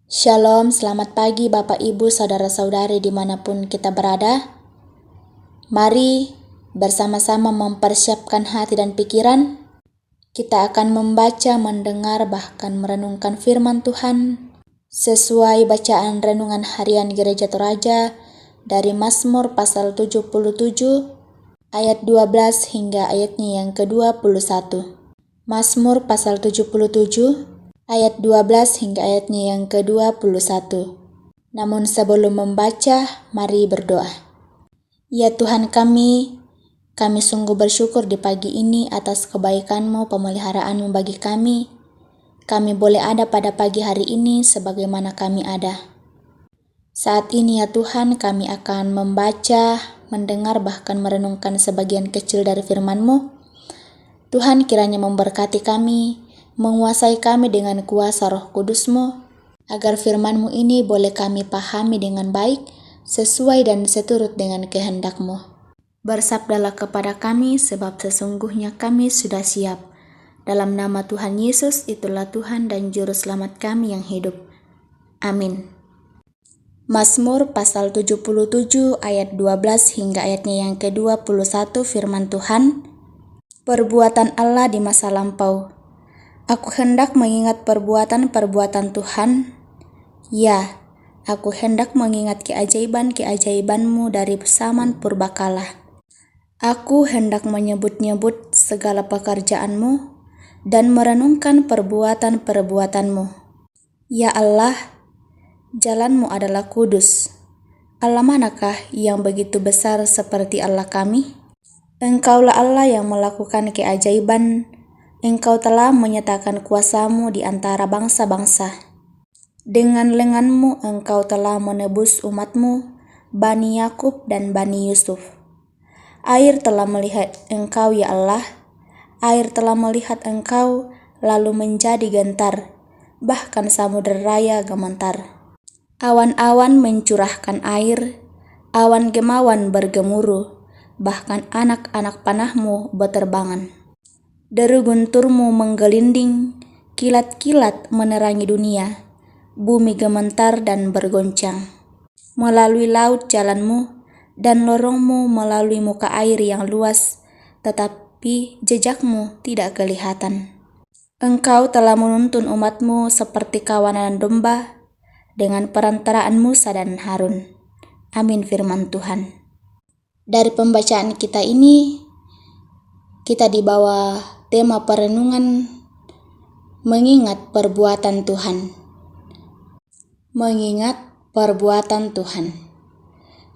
Shalom, selamat pagi Bapak Ibu Saudara-saudari dimanapun kita berada. Mari bersama-sama mempersiapkan hati dan pikiran. Kita akan membaca, mendengar, bahkan merenungkan firman Tuhan sesuai bacaan renungan harian Gereja Toraja dari Mazmur pasal 77 ayat 12 hingga ayatnya yang ke-21. Mazmur pasal 77 ayat 12 hingga ayatnya yang ke-21. Namun sebelum membaca, mari berdoa. Ya Tuhan kami sungguh bersyukur di pagi ini atas kebaikan-Mu, pemeliharaan-Mu bagi kami. Kami boleh ada pada pagi hari ini sebagaimana kami ada. Saat ini ya Tuhan, kami akan membaca, mendengar, bahkan merenungkan sebagian kecil dari firman-Mu. Tuhan kiranya memberkati kami, menguasai kami dengan kuasa Roh Kudus-Mu, agar firman-Mu ini boleh kami pahami dengan baik, sesuai dan seturut dengan kehendak-Mu. Bersabdalah kepada kami, sebab sesungguhnya kami sudah siap. Dalam nama Tuhan Yesus, itulah Tuhan dan Juru Selamat kami yang hidup. Amin. Mazmur pasal 77 ayat 12 hingga ayatnya yang ke-21 firman Tuhan. Perbuatan Allah di masa lampau. Aku hendak mengingat perbuatan-perbuatan Tuhan. Ya, aku hendak mengingat keajaiban-keajaiban-Mu dari zaman purbakala. Aku hendak menyebut-nyebut segala pekerjaan-Mu dan merenungkan perbuatan-perbuatan-Mu. Ya Allah, jalan-Mu adalah kudus. Allah manakah yang begitu besar seperti Allah kami? Engkaulah Allah yang melakukan keajaiban. Engkau telah menyatakan kuasa-Mu di antara bangsa-bangsa. Dengan lengan-Mu Engkau telah menebus umat-Mu, Bani Yakub dan Bani Yusuf. Air telah melihat Engkau ya Allah. Air telah melihat Engkau lalu menjadi gentar. Bahkan samudera raya gemetar. Awan-awan mencurahkan air. Awan gemawan bergemuruh. Bahkan anak-anak panah-Mu beterbangan. Deru guntur-Mu menggelinding, kilat-kilat menerangi dunia, bumi gemetar dan bergoncang. Melalui laut jalan-Mu, dan lorong-Mu melalui muka air yang luas, tetapi jejak-Mu tidak kelihatan. Engkau telah menuntun umat-Mu seperti kawanan domba, dengan perantaraan Musa dan Harun. Amin firman Tuhan. Dari pembacaan kita ini, kita dibawa tema perenungan mengingat perbuatan Tuhan. Mengingat perbuatan Tuhan.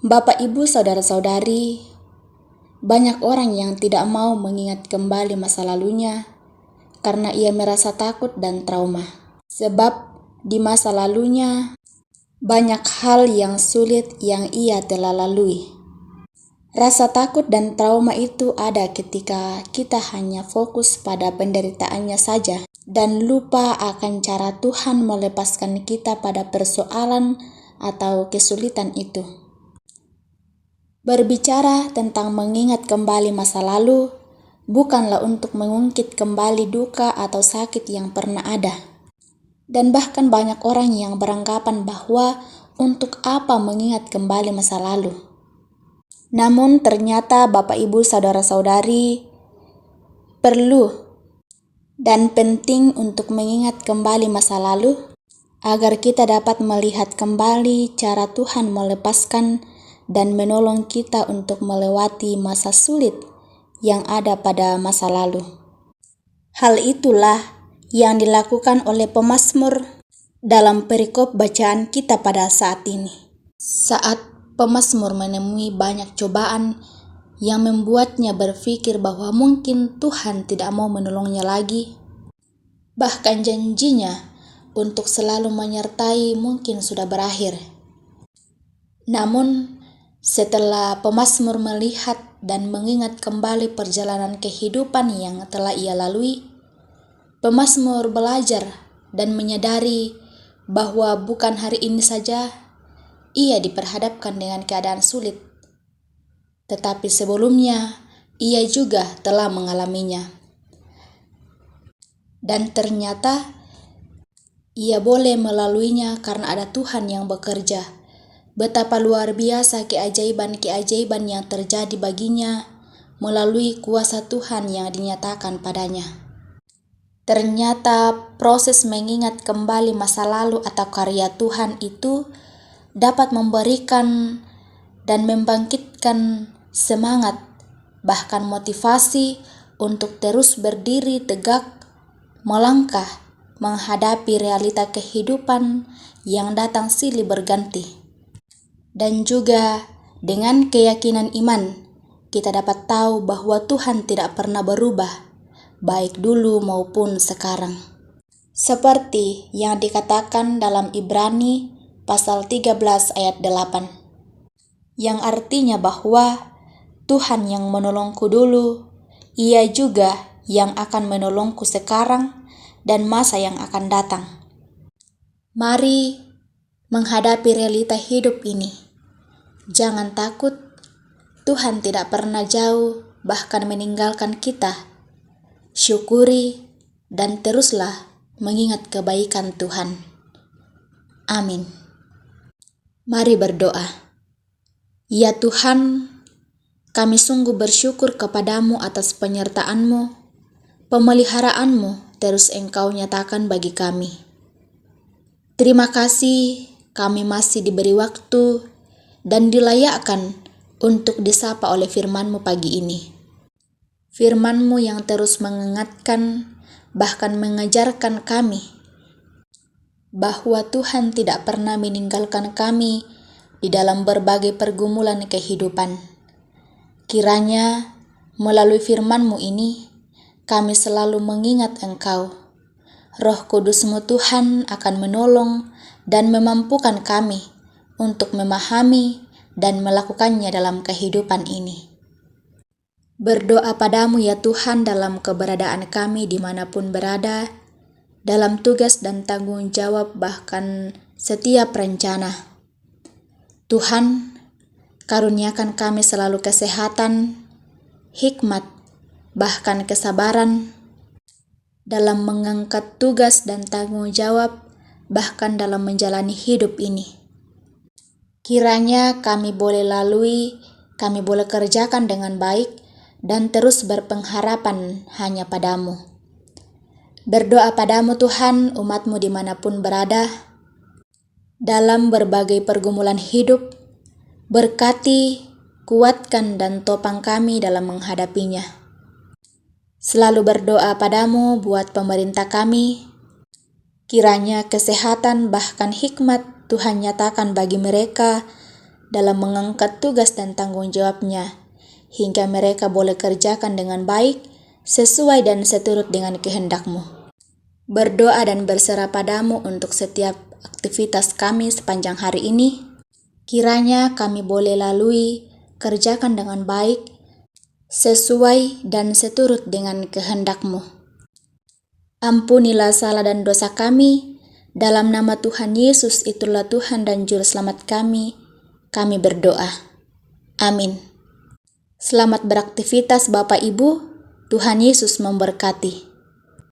Bapak, Ibu, Saudara-saudari, banyak orang yang tidak mau mengingat kembali masa lalunya karena ia merasa takut dan trauma. Sebab di masa lalunya banyak hal yang sulit yang ia telah lalui. Rasa takut dan trauma itu ada ketika kita hanya fokus pada penderitaannya saja dan lupa akan cara Tuhan melepaskan kita pada persoalan atau kesulitan itu. Berbicara tentang mengingat kembali masa lalu bukanlah untuk mengungkit kembali duka atau sakit yang pernah ada. Dan bahkan banyak orang yang beranggapan bahwa untuk apa mengingat kembali masa lalu. Namun ternyata Bapak Ibu Saudara-saudari perlu dan penting untuk mengingat kembali masa lalu agar kita dapat melihat kembali cara Tuhan melepaskan dan menolong kita untuk melewati masa sulit yang ada pada masa lalu. Hal itulah yang dilakukan oleh pemazmur dalam perikop bacaan kita pada saat ini. Saat pemazmur menemui banyak cobaan yang membuatnya berpikir bahwa mungkin Tuhan tidak mau menolongnya lagi. Bahkan janjinya untuk selalu menyertai mungkin sudah berakhir. Namun setelah pemazmur melihat dan mengingat kembali perjalanan kehidupan yang telah ia lalui, pemazmur belajar dan menyadari bahwa bukan hari ini saja ia diperhadapkan dengan keadaan sulit, tetapi sebelumnya ia juga telah mengalaminya. Dan ternyata Ia boleh melaluinya karena ada Tuhan yang bekerja. Betapa luar biasa keajaiban-keajaiban yang terjadi baginya melalui kuasa Tuhan yang dinyatakan padanya. Ternyata proses mengingat kembali masa lalu atau karya Tuhan itu dapat memberikan dan membangkitkan semangat, bahkan motivasi untuk terus berdiri tegak, melangkah, menghadapi realita kehidupan yang datang silih berganti. Dan juga dengan keyakinan iman, kita dapat tahu bahwa Tuhan tidak pernah berubah, baik dulu maupun sekarang. Seperti yang dikatakan dalam Ibrani pasal 13 ayat 8, yang artinya bahwa Tuhan yang menolongku dulu, Ia juga yang akan menolongku sekarang dan masa yang akan datang. Mari menghadapi realita hidup ini. Jangan takut, Tuhan tidak pernah jauh, bahkan meninggalkan kita. Syukuri dan teruslah mengingat kebaikan Tuhan. Amin. Mari berdoa. Ya Tuhan, kami sungguh bersyukur kepadamu atas penyertaan-Mu, pemeliharaanmu terus Engkau nyatakan bagi kami. Terima kasih kami masih diberi waktu dan dilayakkan untuk disapa oleh firman-Mu pagi ini. Firman-Mu yang terus mengingatkan, bahkan mengajarkan kami bahwa Tuhan tidak pernah meninggalkan kami di dalam berbagai pergumulan kehidupan. Kiranya melalui firman-Mu ini, kami selalu mengingat Engkau. Roh Kudus-Mu Tuhan akan menolong dan memampukan kami untuk memahami dan melakukannya dalam kehidupan ini. Berdoa padamu ya Tuhan dalam keberadaan kami dimanapun berada, dalam tugas dan tanggung jawab bahkan setiap rencana. Tuhan, karuniakan kami selalu kesehatan, hikmat, bahkan kesabaran dalam mengangkat tugas dan tanggung jawab, bahkan dalam menjalani hidup ini. Kiranya kami boleh lalui, kami boleh kerjakan dengan baik, dan terus berpengharapan hanya padamu. Berdoa padamu Tuhan, umat-Mu dimanapun berada, dalam berbagai pergumulan hidup, berkati, kuatkan dan topang kami dalam menghadapinya. Selalu berdoa padamu buat pemerintah kami, kiranya kesehatan bahkan hikmat Tuhan nyatakan bagi mereka dalam mengangkat tugas dan tanggung jawabnya, hingga mereka boleh kerjakan dengan baik, sesuai dan seturut dengan kehendak-Mu. Berdoa dan berserah padamu untuk setiap aktivitas kami sepanjang hari ini. Kiranya kami boleh lalui, kerjakan dengan baik, sesuai dan seturut dengan kehendak-Mu. Ampunilah salah dan dosa kami, dalam nama Tuhan Yesus itulah Tuhan dan Juru Selamat kami berdoa. Amin. Selamat beraktivitas Bapak Ibu, Tuhan Yesus memberkati.